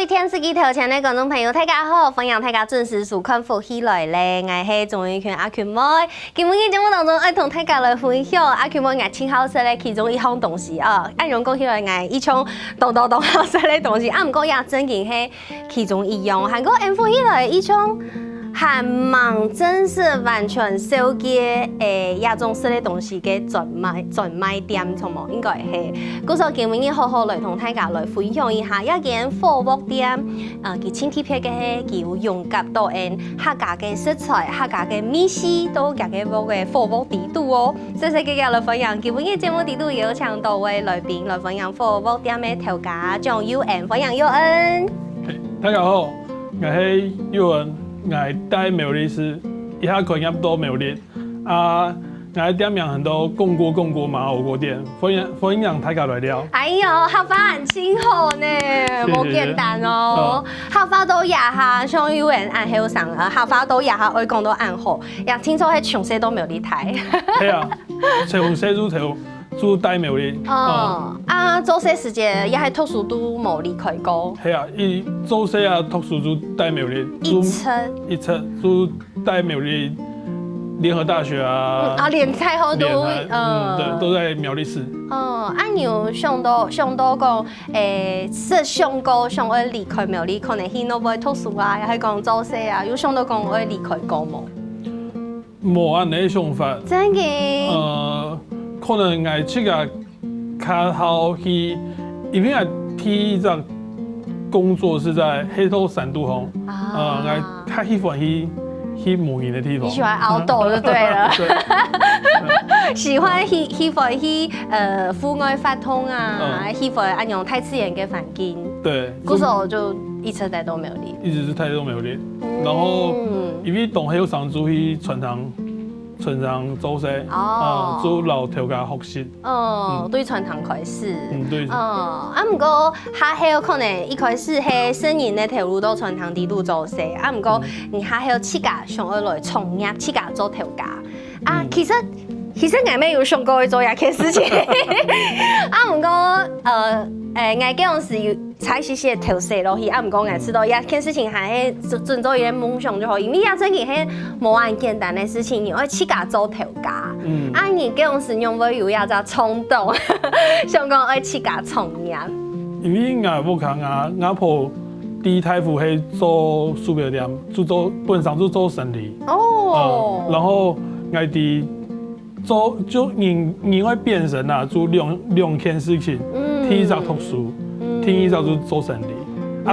位电视机头前的观众朋友，大家好！欢迎大家准时收看《福喜来咧》，我是钟伟权阿权妹。今日节目当中，爱同大家来分享阿权妹我亲好食的其中一项东西啊。按用讲起来，我一种动好食的东西，啊，不过也真正是其中一样。韩国福喜来一种。还蛮真是完全手机亚种式的东西嘅专卖店，错冇？应该係。故所今日好好來同大家來分享一下一間貨物店，佢千貼片嘅係叫用甲到因客家嘅食材、客家嘅美食都夾嘅嗰個貨物地圖哦。細細嘅來分享，今日節目地圖有請到位來賓來分享貨物店嘅頭家張佑恩，歡迎佑恩。大家好，我係佑恩。我帶苗栗市，一下開業都苗栗啊！我店名很多共鍋麻火鍋店，歡迎大家來了。哎呦，客家很清好呢，冇簡單哦。客家都也下，像有人按後上啊，客家都也下，我講到按好，也聽說係從細都苗栗台。係啊，從細就帶苗栗。做些時間也係讀書都冇離開過。係啊，做些啊讀書就帶苗栗。一冊就帶苗栗聯合大學啊。聯太好都對，都在苗栗市。按你想到講，是上高想要離開苗栗，可能去那邊讀書啊，又係講做些啊，有想到講要離開過冇？冇按呢想法。真嘅。可能我去個卡頭去，因為我第一個工作是在黑頭三度紅，我較喜歡去無人的地方。你喜歡outdoor就對了。喜歡喜歡去戶外活動啊，喜歡按用太自然嘅環境。對。嗰時候就一直在都苗栗。一直是在都苗栗，然後因為東黑上住去村上做些，做老頭家學習。對村堂開始。對。不過下後可能一開始係新人的投入到村堂地度做些，不過你下後自家想要來創業，自家做頭家。其實我沒有想過去做一件事情。不過我嗰陣時要採取些投射落去，不過我知道一件事情係盡做一個夢想就好，因為一真嘅係冇咁簡單的事情，你要自家做頭家。你嗰陣時有冇有一隻衝動，想講要自家創業？因為我冇講我婆第一太夫係做手錶店，本身就做生意。然後我哋做就人會變成啦，做兩件事情。第一就讀書，第二就做生意。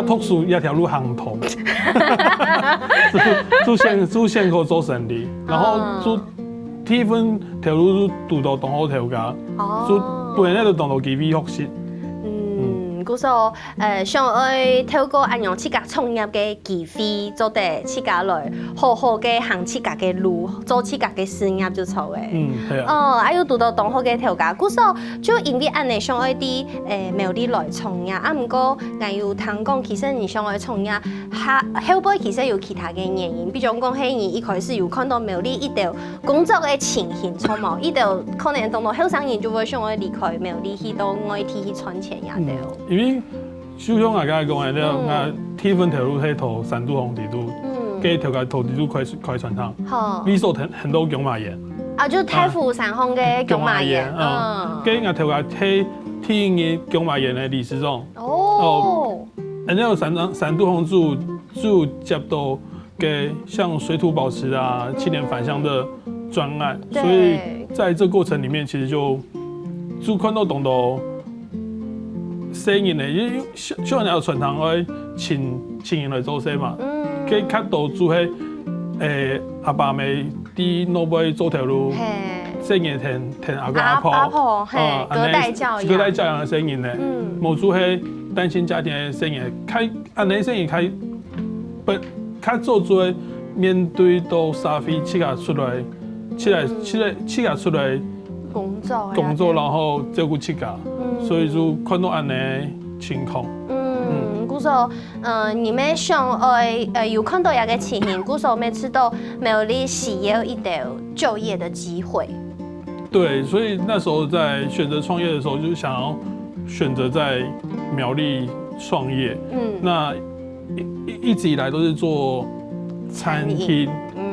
讀書一條路行唔通，就先去做生意，然後就第一份條路就讀到當好頭家，就本來就當到機會學習。故所想要透過按用自家創業嘅機會，做得自家來好好嘅行自家嘅路，做自家嘅事業就錯嘅。係啊。還有讀到當好嘅頭家，故所就因為按你想要啲苗栗來創業，不過我有聽講，其實你想要創業，後背其實有其他嘅原因，比如講係你一開始有看到苗栗一條工作嘅情形，錯冇？一條可能當到後生人就會想要離開苗栗去到外地去賺錢也對。因為就像我剛才講的，我第一份投入係投三度紅地度，跟頭家投地度快傳湯，你所很多姜麻鹽。就太府三項嘅姜麻鹽。跟我頭家睇嘅姜麻鹽嘅理事長。然後三度紅就接到嘅像水土保持啊、青年返鄉的專案，所以在這過程裡面，其實就看到懂到。生意呢，小人有傳統愛請人來做事嘛，佢較多做係阿爸咪啲老輩做條路，生意聽阿婆，隔代教養嘅生意呢，冇做係單親家庭嘅生意，按呢生意較做做面對到社會自家出來工作，然後照顧自家。所以就看到安尼情況。故說，你們想有看到一個情形，故說沒知道苗栗需要一條就業的機會。對，所以那時候在選擇創業的時候，就想要選擇在苗栗创业，那一直以来都是做餐厅，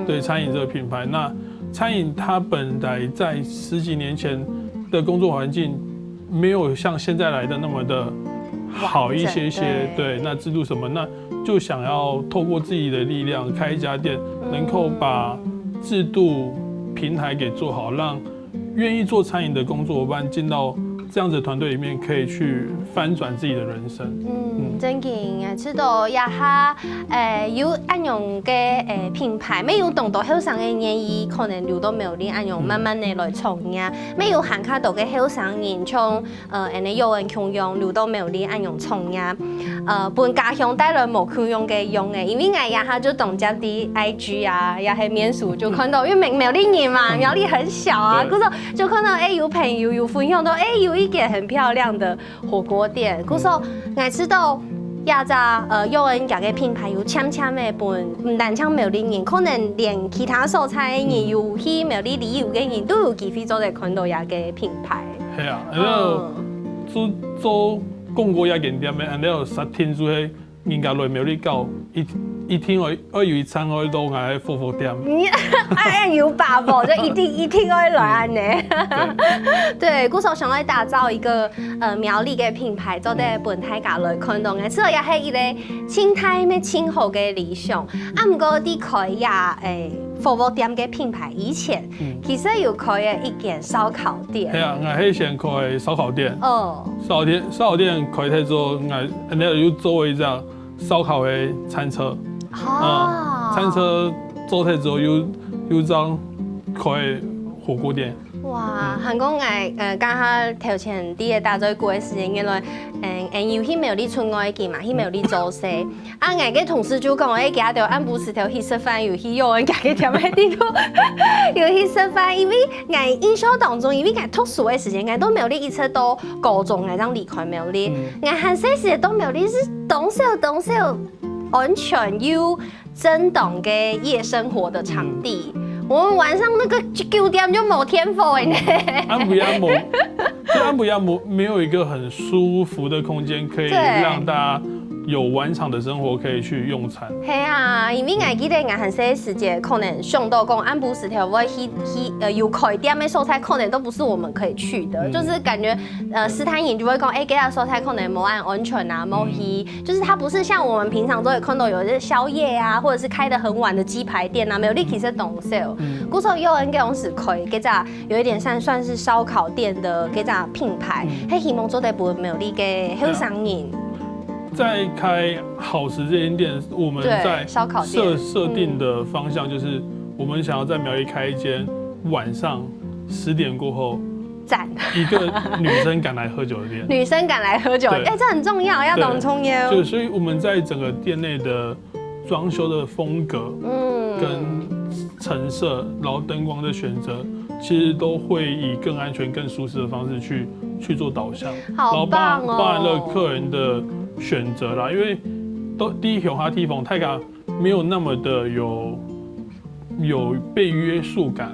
对餐饮这个品牌。那餐饮它本来在10几年前的工作环境没有像现在来的那么的好一些，对，那制度什么，那就想要透过自己的力量开一家店，能够把制度平台给做好，让愿意做餐饮的工作伙伴进到这样子的团队里面，可以去翻转自己的人生。真嘅，知道也哈，有按样嘅品牌，没有懂到后生嘅人伊可能留到苗栗按样慢慢的来创业，没有行卡到嘅后生人从幼儿穷用留到苗栗按样创业，本家乡带来无穷用嘅用嘅，因为我也哈就懂家啲 IG 啊，也系面书就看到，因为苗栗人嘛，苗栗很小啊，嗰时候就看到有朋友有分享到有一间很漂亮的火锅店，嗰时候我知道。亚扎幼儿园嘅品牌有签的本，唔单像苗栗人，可能连其他所在人有去苗栗旅游嘅人都有机会做在看到亚嘅品牌。系啊，做广告也间店嘅，然后10天做迄人家来苗栗搞一天我有一餐我都爱火锅店。有把握就一定会来安呢。对，古时候想要打造一个苗栗嘅品牌，做在本大家来看到嘅，这也系一个清泰咩清好嘅理想。唔过啲开呀火锅店嘅品牌以前，其实有开一间烧烤店。系啊，我迄先开烧烤店。烧烤店开太做，我又做一只烧烤的餐车。餐车做太之后又张开火锅店。哇，韩国刚下头前啲嘅大嘴过嘅时间，原来有去苗栗村外嘅嘛，去苗栗做事。我嘅同事就讲，我家条安布斯条去食饭，有去幼儿园嘅条咩地方，有去食饭，因为我印象当中，因为我读书嘅时间，我到苗栗一直到高中，我才离开苗栗。我很细时到苗栗是东少安全又正当嘅夜生活的场地。我们晚上那个9点就冇天火呢。安普亚没有一个很舒服的空间，可以让大家有晚场的生活可以去用餐。系啊，因为我记得我很细时节可能想到讲安布斯条我有开店的所在，可能都不是我们可以去的，就是感觉斯坦人就会讲，给他所在可能冇安全啊，冇去，就是它不是像我们平常都会看到有些宵夜啊，或者是开得很晚的鸡排店啊，没有你其实懂 sale。古时候幼儿园公司开，给咋有一点算是烧烤店的给咋品牌，嘿希望做得不没有你给后生人。在开好食这间店，我们在设定的方向就是，我们想要在苗栗开一间晚上10点过后，一个女生敢来喝酒的店。女生敢来喝酒，这很重要，要懂冲耶。就所以我们在整个店内的装修的风格，跟陈设，然后灯光的选择，其实都会以更安全、更舒适的方式去做导向，好棒哦！然后包含了客人的选择啦，因为第一熊哈 T 风泰嘎没有那么的有被约束感，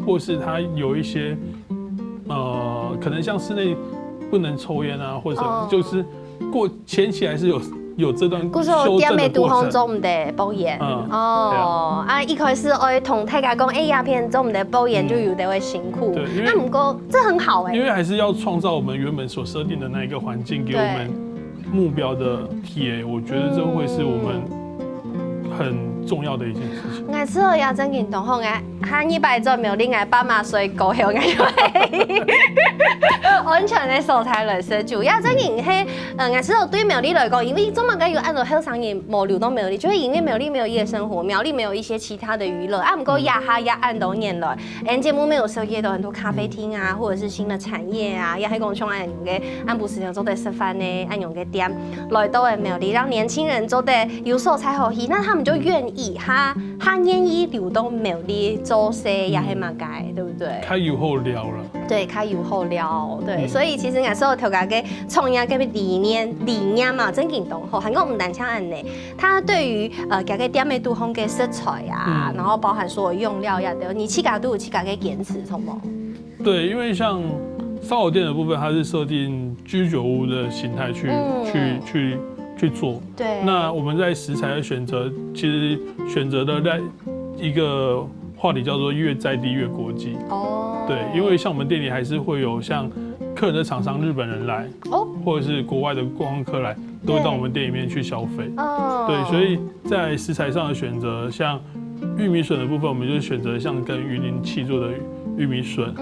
或是它有一些可能像室内不能抽烟啊，或者就是前期还是有这段修正的过程。做唔得包烟一开始我同大家讲，鸦片做唔得包烟就有点会辛苦。对，那不过这很好因为还是要创造我们原本所设定的那一个环境，给我们目标的 TA， 我觉得这会是我们很重要的一件事情。我之後也真見同學我一擺做苗栗我爸媽睡高後，我安全的所在來說，主要真見係我之後對苗栗來講，因為這麼個有按照後生人冇留到苗栗，就是因為苗栗沒有夜生活，苗栗沒有一些其他的娛樂，不過也按到年來，節目沒有設計到很多咖啡廳啊，或者是新的產業啊，也係講像按用嘅安布斯條做的食飯呢，按用嘅店來到嘅苗栗，讓年輕人做的有所才好去，那他們就願意他願意留到苗栗做事也係蠻解，對不對？他有後聊了。對，他有後聊，對，所以其實我所有頭家嘅創業嘅理念嘛，真見到，韓國唔單像安尼，他對於家嘅店嘅都烘嘅食材啊，然後包含所有用料呀，對，你自家都有自家嘅堅持，同冇？對，因為像烧烤店的部分，它是设定居酒屋的形态去做。对。那我们在食材的选择，其实选择的在一个话题叫做越在地越国际。哦。对，因为像我们店里还是会有像客人的厂商日本人来，或者是国外的观光客来，都会到我们店里面去消费。哦。对，所以在食材上的选择，像玉米笋的部分，我们就选择像跟云林契做的玉米笋。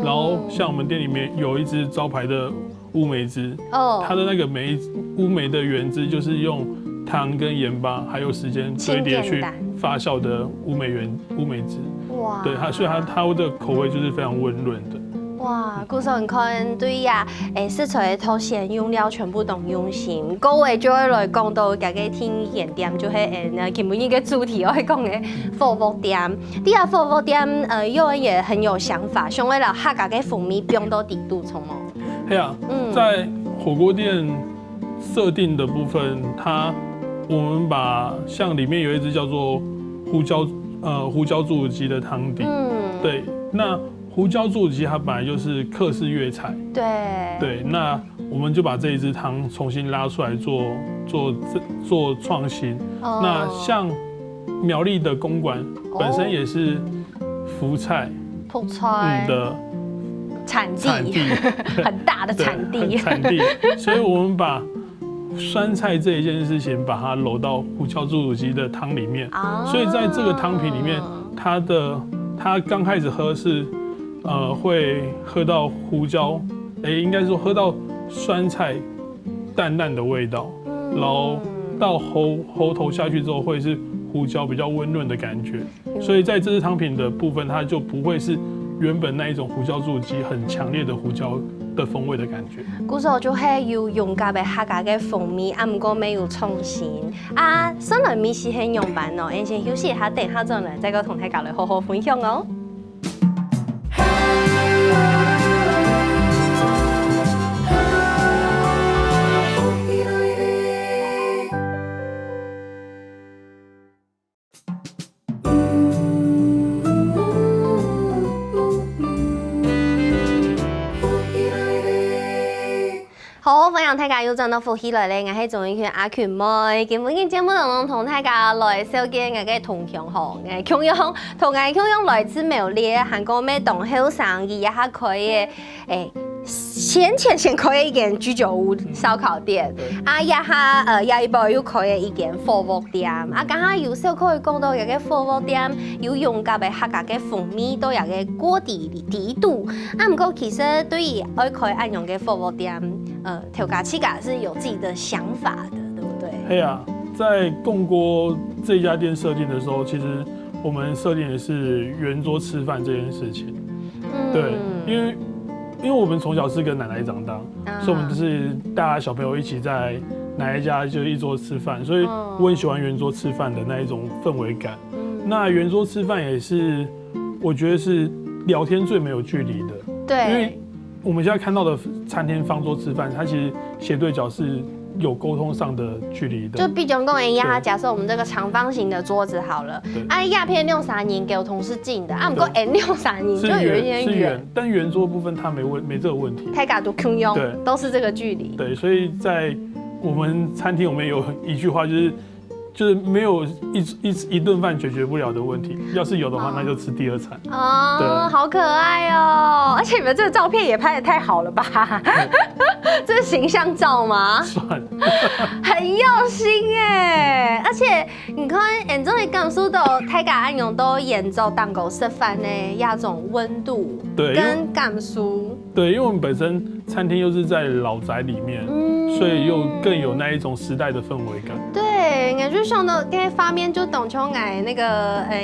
然后像我们店里面有一支招牌的乌梅汁，它的那个乌梅的原汁就是用糖跟盐巴还有时间堆叠去发酵的乌梅汁。哇！对它，所以它的口味就是非常温润的。哇，故说你看对呀，食材的挑选用料全部都用心。各位就会来讲到家己听盐店，就是基本一个主题我会讲的火锅店。第二火锅店，佑恩也很有想法，想为了客家的风味变到底度从哦。对啊，在火锅店设定的部分，我们把像里面有一只叫做胡椒猪鸡的汤底，对，那。胡椒猪鸡它本来就是客式粤菜，对，那我们就把这一支汤重新拉出来做创新。那像苗栗的公馆本身也是福菜的产地，很大的产地，所以我们把酸菜这一件事情把它揉到胡椒猪鸡的汤里面，所以在这个汤品里面，它刚开始喝是。会喝到胡椒，应该说喝到酸菜淡淡的味道，然后到喉头下去之后会是胡椒比较温润的感觉，所以在这支汤品的部分，它就不会是原本那一种胡椒猪鸡很强烈的胡椒的风味的感觉。古时候就係要用家嘅客家嘅風味，唔過沒有創新。上來米是很用版哦，先休息一下，等下再來再個同大家來好好分享哦。好，歡迎大家又轉到福喜來咧，我係總醫圈阿權妹。今日嘅節目當中同大家來紹介我嘅同鄉吼，同鄉來自苗栗，韓國咩東後生意也係可以先開一間居酒屋燒烤店，也一步又開一間火鍋店，剛下有小可以講到有個火鍋店有用家嘅客家嘅風味，都有個鍋底度，唔過其實對於愛開按用嘅火鍋店，調價起價是有自己的想法的，對不對？對啊，在共鍋這家店設定的時候，其實我們設定的是圓桌吃飯這件事情，對，因為我們從小是跟奶奶長大，所以我們就是大家小朋友一起在奶奶家就一桌吃飯，所以我很喜歡圓桌吃飯的那一種氛圍感。那圓桌吃飯也是，我覺得是聊天最沒有距離的。對，因為我們現在看到的餐廳方桌吃飯，它其實斜對角是有溝通上的距離的。就比較講一樣，假設我們這個長方形的桌子好了，亞片用3人給我同事近的，不過 N 用3人就有一點遠。但圓桌部分它沒這個問題。太嘎都 Q 用，對，都是這個距離。對，所以在我們餐廳，我們有一句話就是沒有一頓飯解決不了的問題，要是有的話，那就吃第2餐。哦，好可愛哦！而且你們這個照片也拍得太好了吧？這是形象照嗎？算，很用心哎！而且你看，這裡感受到大家按用到演奏蛋糕吃飯呢，那種溫度跟感受。對，因為我們本身餐廳又是在老宅裡面，所以又更有那一種時代的氛圍感。對，我就想到嗰方面就當初我那個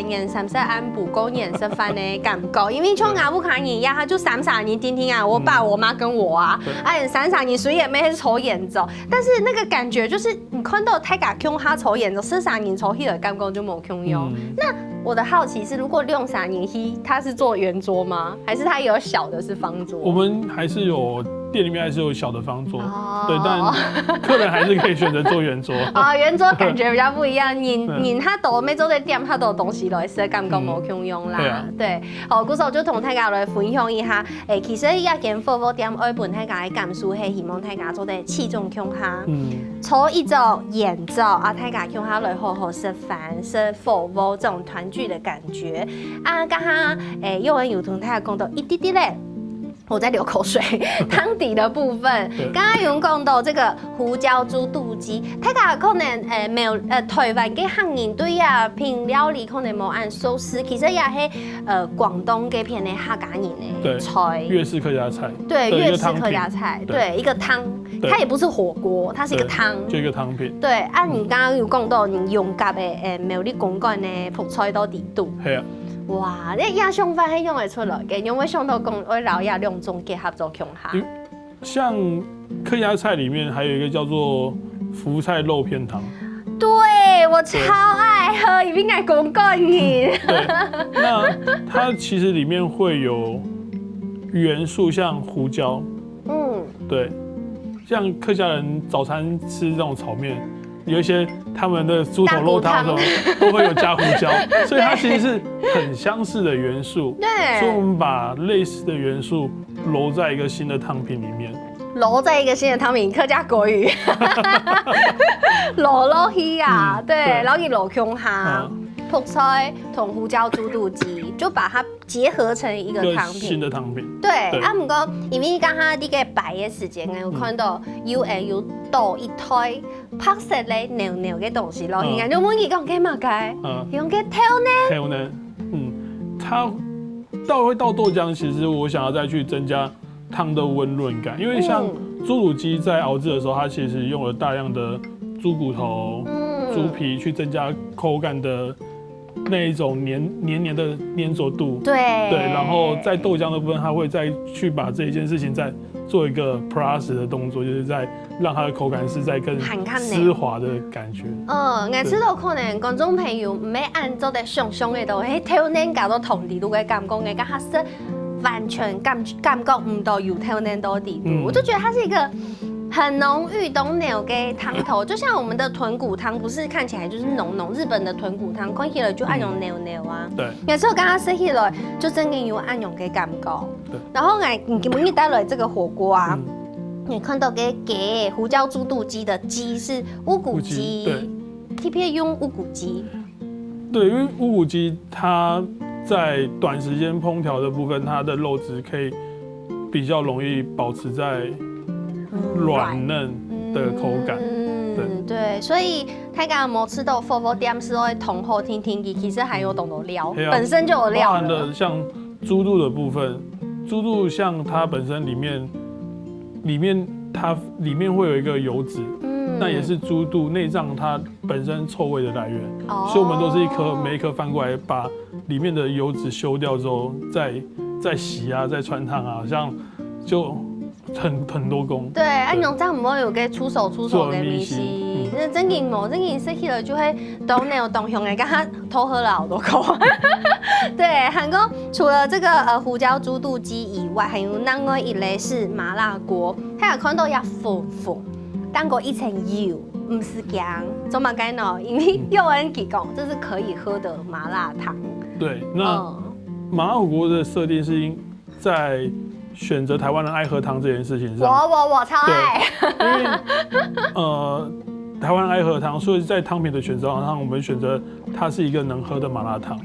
演3色安補講演食飯的感覺，因為像我不看演呀，他就3人聽聽啊，我爸我媽跟我啊，3人誰也沒去抽演奏，但是那個感覺就是你看到太家用他抽演奏，4人抽起來感覺就冇用。那我的好奇是，如果用3人，他是做圓桌嗎？還是他有小的是方桌？我們還是有店里面还是有小的方桌，对，但客人还是可以选择坐圆桌。圆桌感觉比较不一样，人他都每做的店，他都东西来食，感觉无共用啦。对，好，故我就同大家来分享一下，其实一间火锅店爱本大家的感受，是希望大家做的气中共下，初一早演奏啊，大家共下来好好吃饭、吃火锅这种团聚的感觉啊，刚刚幼儿有同大家讲到一滴滴嘞。我在流口水。汤底的部分，刚刚有讲到这个胡椒猪肚鸡，大家可能没有台湾嘅客人对啊品料理可能冇按寿司，其实也係廣東嘅片嘅客家人嘅菜，粤式客家菜，对，粤式客家菜，对，一个汤，它也不是火锅，它是一个汤，就一个汤品。对，啊，你刚刚有讲到你用夹嘅苗栗公館嘅泡菜到底度。係啊。哇！你野想法係用得出來嘅，因為想到講我老亞兩種結合做強下。像客家菜裡面還有一個叫做福菜肉片湯。對，我超愛喝，一定係公館嘅。對，那它其實裡面會有元素，像胡椒。對，像客家人早餐吃這種炒麵。有一些他们的猪头肉汤什么都会有加胡椒，所以它其实是很相似的元素。对，所以我们把类似的元素揉在一个新的汤品里面。揉在一个新的汤品，客家国语。揉去啊，对，然后给揉胸哈。泡菜同胡椒猪肚鸡，就把它结合成一个汤品。新的汤品。对，啊，不过因为刚刚呢个摆的时间，我看到有倒一堆白色的牛牛的东西咯，应该就问你讲干嘛该？用个挑呢？挑呢？它会倒豆浆，其实我想要再去增加汤的温润感，因为像猪肚鸡在熬制的时候，它其实用了大量的猪骨头、猪皮去增加口感的。那一种黏的粘着度，对，然后在豆浆的部分，它会再去把这一件事情再做一个 plus 的动作，就是在让它的口感是在更丝滑的感觉。我知道可能观众朋友唔要按照的想象的都，挑嫩搞到同地度嘅感覺嘅，它是完全感覺唔到有挑嫩到地度，我就覺得它是一個。很浓郁冬牛嘅汤头，就像我们的豚骨汤，不是看起来就是浓浓日本的豚骨汤，看起来就按用牛牛啊。对，有时候刚刚吃起来就真嘅有按用嘅感觉。对，然后你给我们带来这个火锅啊，你看到嘅胡椒猪肚鸡的鸡是乌骨鸡，特别用乌骨鸡。对，因为乌骨鸡它在短时间烹调的部分，它的肉质可以比较容易保持在。软嫩的口感，对，所以大家冇吃到火锅店是会同后听其实还有懂得料，本身就有料。包含的像猪肚的部分，猪肚像它本身里面会有一个油脂，那也是猪肚内脏它本身臭味的来源，所以我们都是每一颗翻过来，把里面的油脂修掉之后，再洗啊，再穿烫啊，像就。很多工，对，啊，用这样唔好有个出手嘅秘辛，那真嘅食起来就会动牛动胸嘅，刚刚偷喝了好多口。对，韩国除了这个胡椒猪肚鸡以外，还有另外一类是麻辣锅，它有看到要粉，当过一层油，唔是姜，怎么解呢？因为有人讲这是可以喝的麻辣烫。对，那麻辣火锅的设定是在。选择台湾人爱喝汤这件事情上，我超爱。因为台湾人爱喝汤，所以在汤品的选择上，我们选择它是一个能喝的麻辣烫。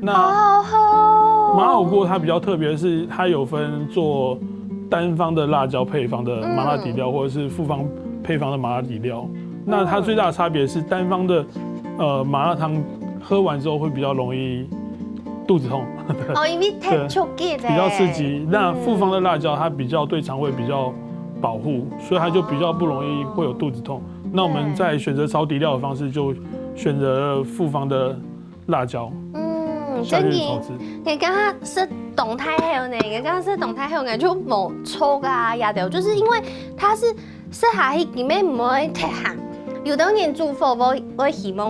那好好喝。麻辣火锅它比较特别的是，它有分做单方的辣椒配方的麻辣底料，或者是复方配方的麻辣底料。那它最大的差别是单方的麻辣汤喝完之后会比较容易。肚子痛，因为太刺激了，比较刺激。那复方的辣椒它比较对肠胃比较保护，所以它就比较不容易会有肚子痛。那我们在选择炒底料的方式，就选择复方的辣椒。真嘅，你刚刚是动态后呢，你刚刚是动态后呢就冇粗啊，也掉，就是因为它是适合喺里面唔会太咸。有的人煮火锅，我希望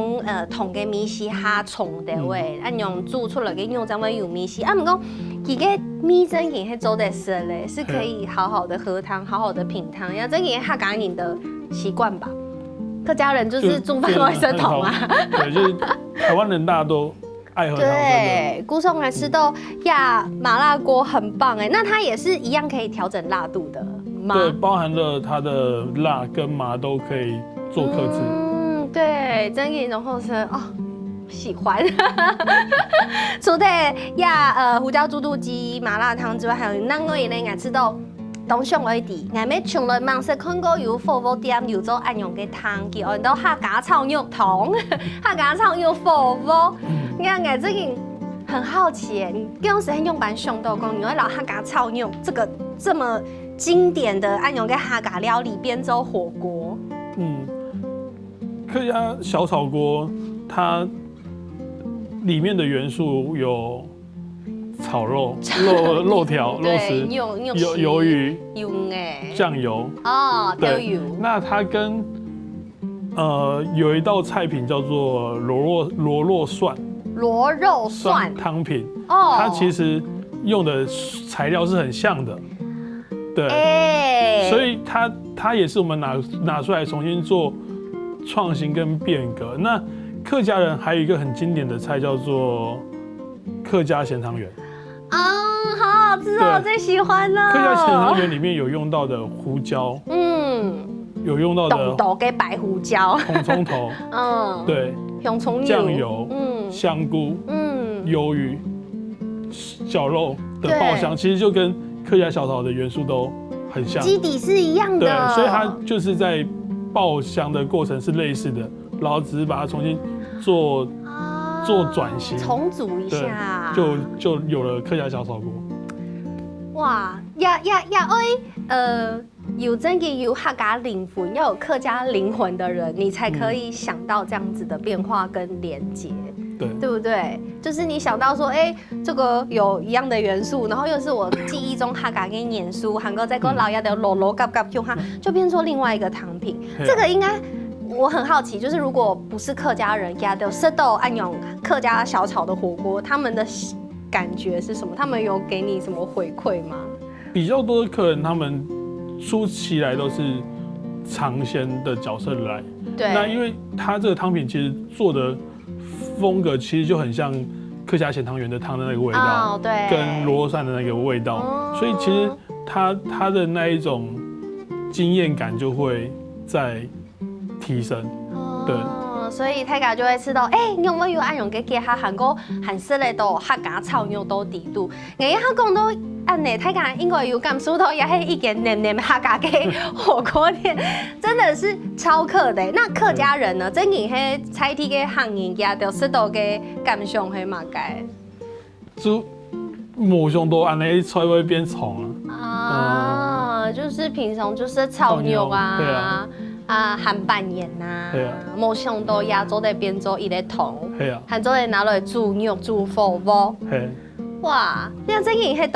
同个米丝下重的位，按用煮出来嘅肉怎么有米丝？啊，唔讲，佢个米真嘅係做得食嘞，是可以好好的喝汤，好好的品汤，要真嘅客家人的习惯吧。客家人就是煮饭会生桶啊，对，就是台湾人大家都爱喝汤。对，姑送来吃到呀，麻辣锅很棒哎，那它也是一样可以调整辣度的吗？对，包含了它的辣跟麻都可以做克制。对，真嘅然后是哦。喜欢，除了胡椒猪肚鸡、麻辣汤之外，还有哪个嘢咧？我知道东上嗰啲，我咪從來冇食看過有火鍋店有做按用嘅湯，叫按到客家炒肉湯、客家炒肉火鍋。我最近很好奇，你用時間用版想到講，你會攞客家炒肉這麼經典的按用嘅客家料理變做火鍋。客家小炒鍋它里面的元素有炒肉、肉条、肉丝、鱿鱼、酱油哦，对。那它跟有一道菜品叫做螺肉蒜汤品，它其实用的材料是很像的，对，所以它也是我们拿出来重新做创新跟变革。那客家人还有一个很经典的菜叫做客家咸汤圆好好吃哦，我最喜欢了。客家咸汤圆里面有用到的胡椒，有用到的豆嘅白胡椒、红葱头，对，酱油，香菇，鱿鱼、绞肉的爆香，其实就跟客家小炒的元素都很像，基底是一样的，对，所以它就是在爆香的过程是类似的，然后只是把它重新做转型，重组一下，就有了客家小炒锅。哇，有真嘅有客家灵魂，要有客家灵魂的人，你才可以想到这样子的变化跟连接，对不对？就是你想到说，这个有一样的元素，然后又是我记忆中客家嘅元素，韩国再跟老鸭的罗嘎嘎用它，就变成另外一个汤品。这个应该我很好奇，就是如果不是客家人家的吃到按用客家小炒的火锅，他们的感觉是什么？他们有给你什么回馈吗？比较多的客人他们初期来都是尝鲜的角色来，对。那因为它这个汤品其实做的风格其实就很像客家咸汤圆的汤的那个味道，对，跟螺肉蒜的那个味道，所以其实它的那一种经验感就会在提升，对。所以大家就会知道，有冇有按用嘅結合韓國韓式嚟到客家炒肉到地度。我一下講到按呢，大家應該有感受到，也係一間黏黏客家嘅火鍋店，真的是超客的。那客家人呢，真係喺菜體嘅行業家就識到嘅感想係乜嘅？就冇想到按呢菜會變蟲就是平常就是炒肉啊。韓版鹽啊，冇想到也做得變做一個湯，還做得拿來煮肉煮火鍋。哇！你真係係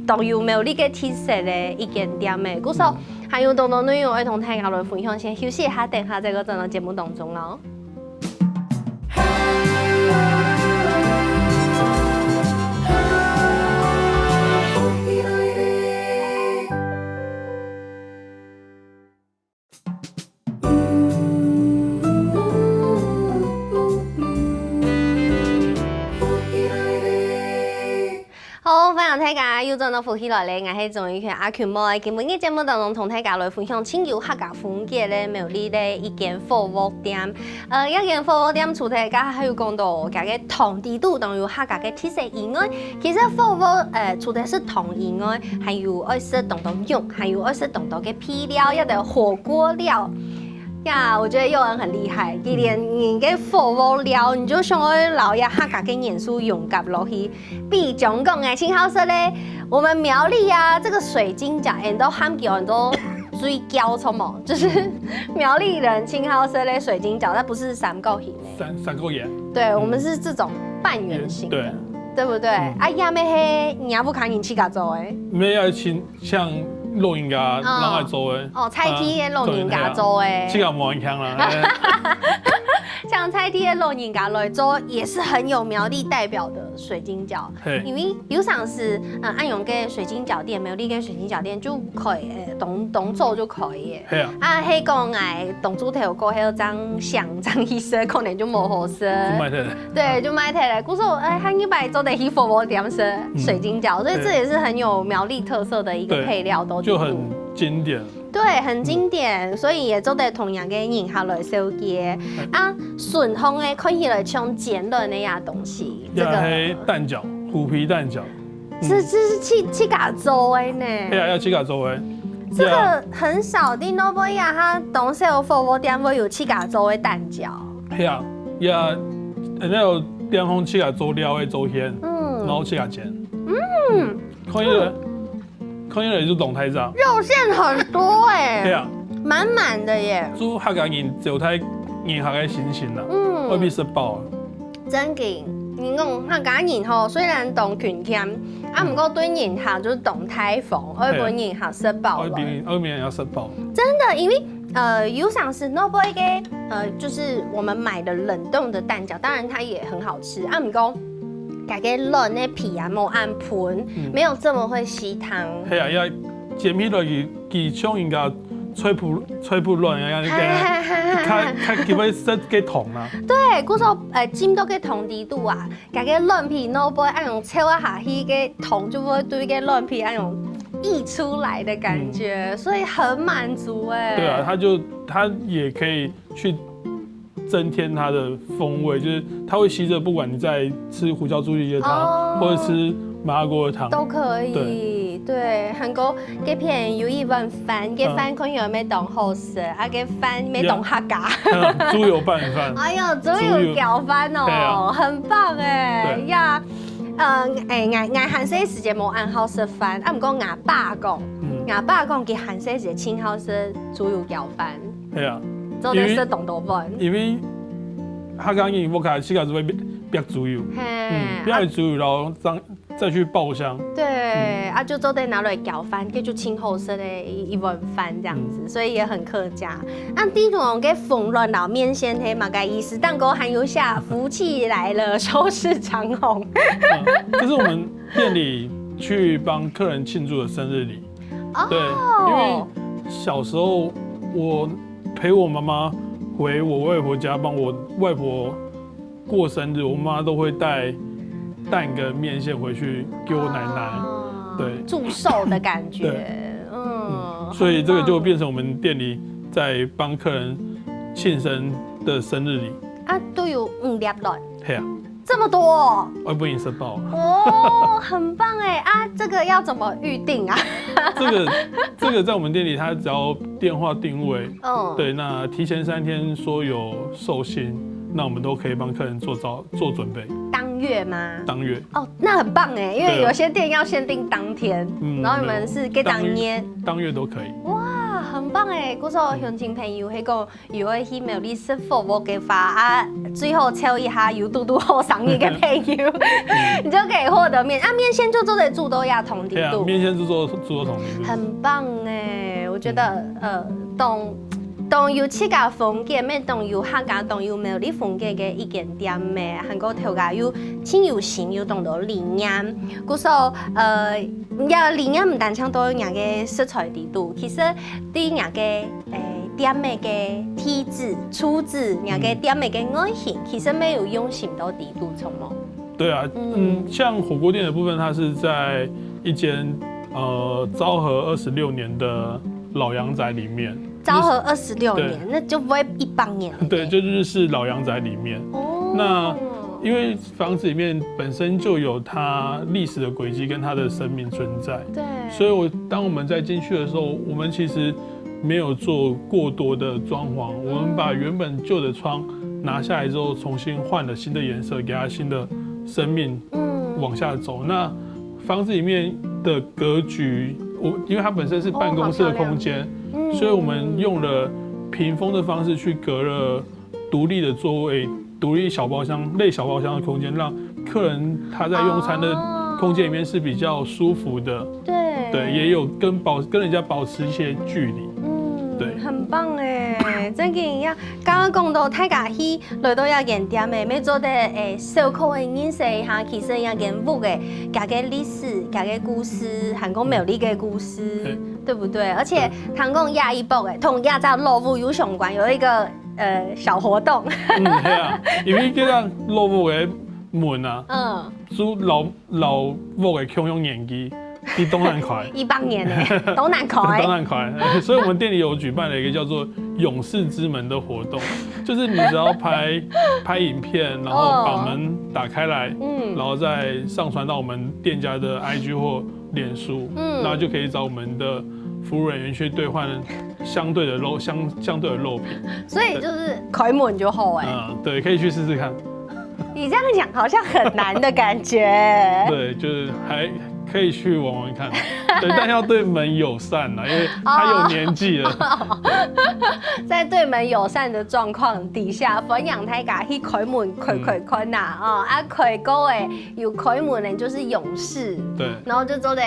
當有沒有呢個特色嘅一間店嘅，嗰時候還有當內容要同大家來分享，先休息一下，等下再個進入節目當中咯。好，歡迎大家又進到福喜來咧，我係總語權阿權妹。今日嘅節目當中同大家來分享輕有客家風格咧美麗嘅一間火鍋店。一間火鍋店除大家還有講到家嘅湯地度當有客家嘅特色以外，其實火鍋除咗是湯以外，還有愛食當當肉，還有愛食當當嘅配料，一個火鍋料。呀，我覺得佑恩很厲害，佢連你嘅火鍋料，你就想要留一客家嘅元素融合落去。比中國嘅青好色咧，我們苗栗啊，這個水晶餃，人都喊叫人都水餃什麼，就是苗栗人青好色咧水晶餃，它不是三角形的，三角眼，對，我們是這種半圓形的，對不對？啊，亞咩係你也不看你去噶做誒，沒有像露营家，人爱做的。哦，菜梯的露营家做的，这个蛮强啦。像菜梯的露营家来做，也是很有苗栗代表的水晶饺。因为有上是按用个水晶饺店，苗栗个水晶饺店就可以动做就可以。系啊。啊，迄个哎，动主头过迄张相张医生可能就冇好食。就买退了。对，就买退了。故说汉一百做的衣服我点是水晶饺，所以这也是很有苗栗特色的一个配料，都就很经典。对，很经典，所以也做得同样的人下来收嘅。啊，顺风的看起来像煎的那样东西，这个蛋饺，虎皮蛋饺。这是去家做的呢。对啊，要去家做的。这个很少的，那不呀，它东西有火锅店会有去家做的蛋饺。系啊，也那有店方去家做料的做馅，然后去家煎。看起来就动太早，肉馅很多哎，对啊，满满的耶。煮客家人就太硬客的心情啦，未必吃饱。真嘅，你讲客家人吼，虽然动群添，啊，不过对人下就是动太丰，而本人下吃饱了。二面要吃饱。真的，因为有想是 no boy 嘅，就是我们买的冷冻的蛋饺，当然它也很好吃，啊，不过。改个嫩的皮啊，冇按盘，没有这么会吸汤。系啊，要煎起落去，佢像人家吹不乱啊，佢基本说给桶啦。对，古说煎到个桶底度啊，改个嫩皮 no boy 按用敲一下，迄个桶就会对个嫩皮按用溢出来的感觉，所以很满足哎。对啊，它也可以去。增添它的风味，就是它会吸着，不管你在吃胡椒猪蹄的汤，或者吃麻辣锅的汤，都可以。对，韩国这片有一碗饭，这饭可能有没冻好食，啊，这饭没冻客家。猪油拌饭。哎呦，猪油饺饭哦，很棒哎呀！俺韩式时间冇按好食饭，啊，不过俺爸讲给韩式时间请好食猪油饺饭。系啊。做的是冻豆粉，因为客家人我开始就会煸猪油，煸猪油然后再去爆香。对，啊就做的拿来搅饭，就清厚色的一碗饭这样子，所以也很客家。啊，地主给缝乱老面线黑嘛，该意思，蛋糕含油下，福气来了，收视长虹。这是我们店里去帮客人庆祝的生日礼。对，因为小时候我。陪我妈妈回我外婆家，帮我外婆过生日，我妈都会带蛋跟面线回去给我奶奶，对，祝寿的感觉，所以这个就变成我们店里在帮客人庆生的生日礼啊，都有5粒卵，对啊，这么多，我不给你吃饱哦，很棒哎啊，这个要怎么预定啊？这个在我们店里，他只要电话定位，对，那提前3天说有寿星，那我们都可以帮客人做准备。当月吗？当月。哦，那很棒哎，因为有些店要限定当天，然后你们是给当年，当月都可以。哇，很棒哎！古时候乡亲朋友迄个有会去苗栗食服务嘅话啊，最后抽一下有嘟嘟后上一个朋友，你就可以获得面线就做的猪都要同底度，面线就做同底度，很棒哎！我觉得当有自家风格，咩当有客家，当有苗栗风格嘅一间店咩，韩国头家有真有心，有懂得理念。故说要理念唔单唱到人嘅食材地度，其实对人嘅店嘅嘅体质、处置，人嘅店嘅嘅外形，其实没有用心到地度从冇。对啊，像火锅店的部分，它是在一间昭和26年的老洋宅里面。昭和26年，那就不会100年。对，就日式老洋宅里面。哦。那因为房子里面本身就有它历史的轨迹跟它的生命存在。对。所以当我们在进去的时候，我们其实没有做过多的装潢，我们把原本旧的窗拿下来之后，重新换了新的颜色，给它新的生命往下走。那房子里面的格局，因为它本身是办公室的空间。所以我们用了屏风的方式去隔了独立的座位、独立小包厢、类小包厢的空间，让客人他在用餐的空间里面是比较舒服的，对，也有跟人家保持一些距离，对，很棒哎，真嘅呀！刚刚讲到大家去来到一间店嘅，要做啲小可嘅认识一下，其实一间屋嘅家嘅历史、家嘅故事，韩国美丽嘅故事，对不对？而且韩国亚裔部嘅同亚洲落户有相关，有一个小活动。系啊，因为叫做落户嘅门啊，主老屋嘅共用年纪。比东南快，100年呢，东南快，东南快，所以我们店里有举办了一个叫做“勇士之门”的活动，就是你只要拍影片，然后把门打开来，然后再上传到我们店家的 IG 或脸书，然后就可以找我们的服务人员去兑换相对的肉品。所以就是开门就好哎。对，可以去试试看。你这样讲好像很难的感觉。对，就是还可以去玩玩看，对，但要对门友善啦，因为他有年纪了。在对门友善的状况底下，分享大家去开门开呐哦，开高诶有开门的就是勇士，对，然后就做的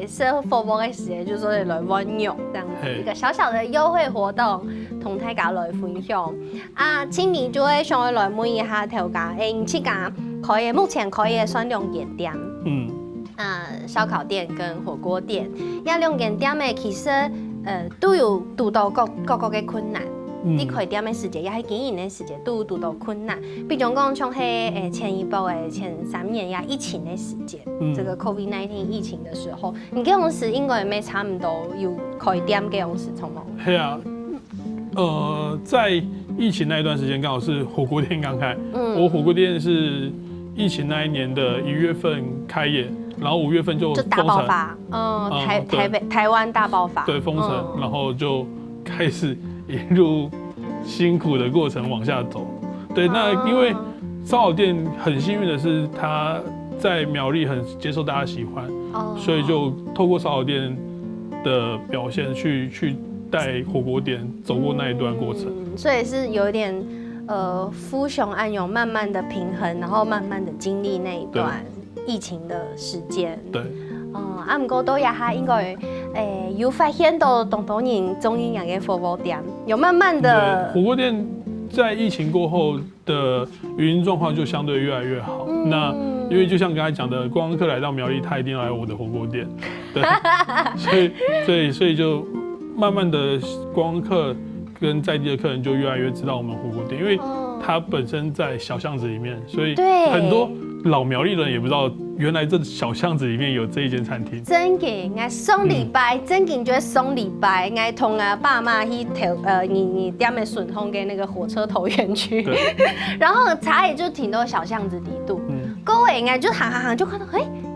社服务的时间就做的来玩用这样子一个小小的优惠活动，同大家来分享啊，青年就会上来问一下头家，你这家目前可以算2间店，烧烤店跟火锅店，2间店的其实都有遇到各个困难。你开店的时间，也是经营的时间，都有遇到困难。比如讲，像前一波前3年疫情的时间，这个 COVID-19 疫情的时候，你嗰陣時應該沒差唔多有開店嗰陣時，從冇？係啊，在疫情那一段時間，剛好是火鍋店剛開。我火鍋店是疫情那一年的1月份開業。然後5月份就大爆发，台湾大爆发，对，封城，然后就开始一路辛苦的过程往下走。对，那因为烧烤店很幸运的是，它在苗栗很接受大家喜欢，所以就透过烧烤店的表现去带火锅店走过那一段过程。所以是有一点夫雄暗涌，慢慢的平衡，然后慢慢的经历那一段疫情的时间，对，不过都也还应该，有发现到多人中意嘅火锅店，有慢慢的火锅店在疫情过后的运营状况就相对越来越好。那因为就像刚才讲的，观光客来到苗栗，他一定要来我的火锅店，对，所以就慢慢的观光客跟在地的客人就越来越知道我们火锅店，因为它本身在小巷子里面，所以很多老苗栗人也不知道，原来这小巷子里面有这一间餐厅。真嘅，我送礼拜，真嘅就送礼拜，我同爸妈去你店的顺丰跟那个火车头园区，然后茶也就停到小巷子底度，各位我就行就看到，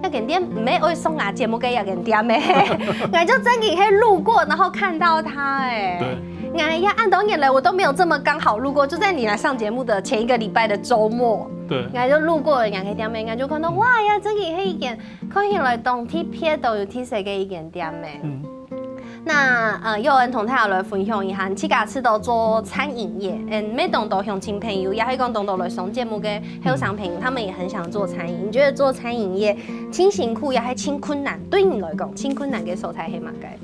那间店唔係會送節目嘅那間店咩？我就真嘅可以路過，然後看到它對。哎呀，按多年來我都沒有這麼剛好路過，就在你來上節目的前一個禮拜的週末，對，我就路過了人家店咩，我就看到哇呀，真嘅係一間看起來當天片都有睇死嘅一間店咩。那佑恩同大家來分享一下，自家出道做餐飲業，每棟都向親朋友，也係講棟棟來上節目嘅好商品，他們也很想做餐飲。你覺得做餐飲業輕辛苦，也係輕困難？對你來講，輕困難嘅所在係乜嘅？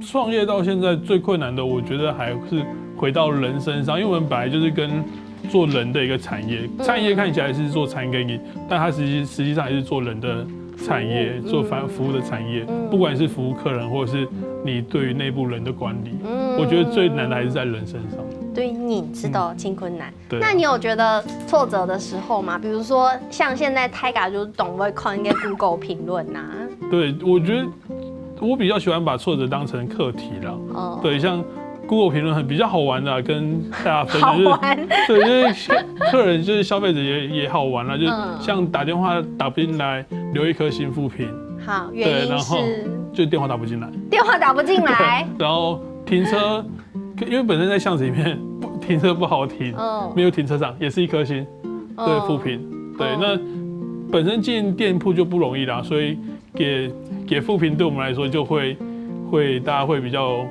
創業到現在最困難的，我覺得還是回到人身上，因為我們本來就是跟做人的一個產業，餐飲業看起來是做餐跟飲，但它實際上還是做人的產業，做服務的產業，不管是服務客人，或者是你對於內部人的管理，我覺得最難的還是在人身上。對你知道輕困難，那你有覺得挫折的時候嗎？比如說像現在泰嘎就懂會看一個 Google 評論吶。對，我覺得我比較喜歡把挫折當成課題啦。對，像 Google 評論比較好玩的，跟大家分享就是，對，就是客人就是消費者也好玩啦，就像打電話打不進來，留一顆星負評。好，原因是就電話打不進來。電話打不進來。然後停車，因為本身在巷子裡面停車不好停，沒有停車場，也是1顆星，對，負評。對，那本身進店鋪就不容易啦，所以給負評對我們來說就會大家會比較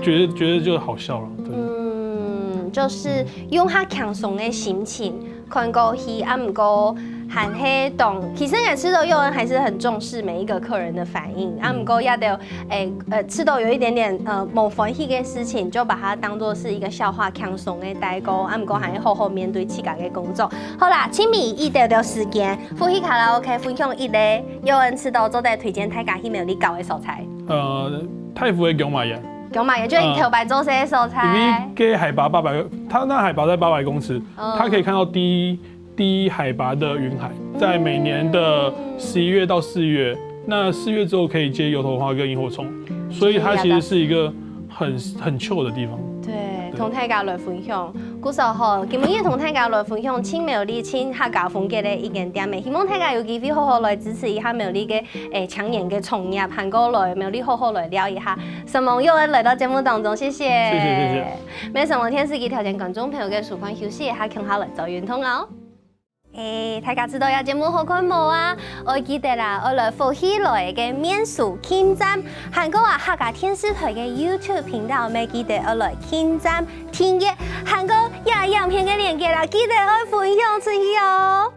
覺得就好笑了。對，就是用他輕鬆的心情看過去，不過含黑懂，其实俺赤豆幼恩还是很重视每一个客人的反应，不过要得赤豆有一点点某欢喜的事情，就把它当做是一个笑话轻松的代沟，不过还要好好面对自家的工作。好啦，请你一条条时间，富喜卡拉 OK 分享一个幼恩赤豆做在推荐大家去没有你搞的素材。泰福的姜麻叶。姜麻叶就是你特白做些素材。因为给海拔800，它那海拔在800公尺，它可以看到低海拔的云海，在每年的11月到4月，那4月之后可以接油头花跟萤火虫，所以它其实是一个很chill的地方。对，同大家来分享，古时候今日同大家来分享青苗栗青客家风格的一点点，希望大家有机会好好来支持一下苗栗嘅抢眼嘅创业，韓過來苗栗好好來聊一下。沈夢佑恩來到節目當中，謝謝。謝謝。沒什麼天時機條件，觀眾朋友嘅舒緩休息一下，聽下來做運動哦。大家知道有節目好看冇啊？我記得啦，我來福喜來嘅免數傾站，韓國話客家電視台嘅 YouTube 頻道，咪記得我來傾站聽嘅韓國也影片嘅連結啦，記得我分享出去哦。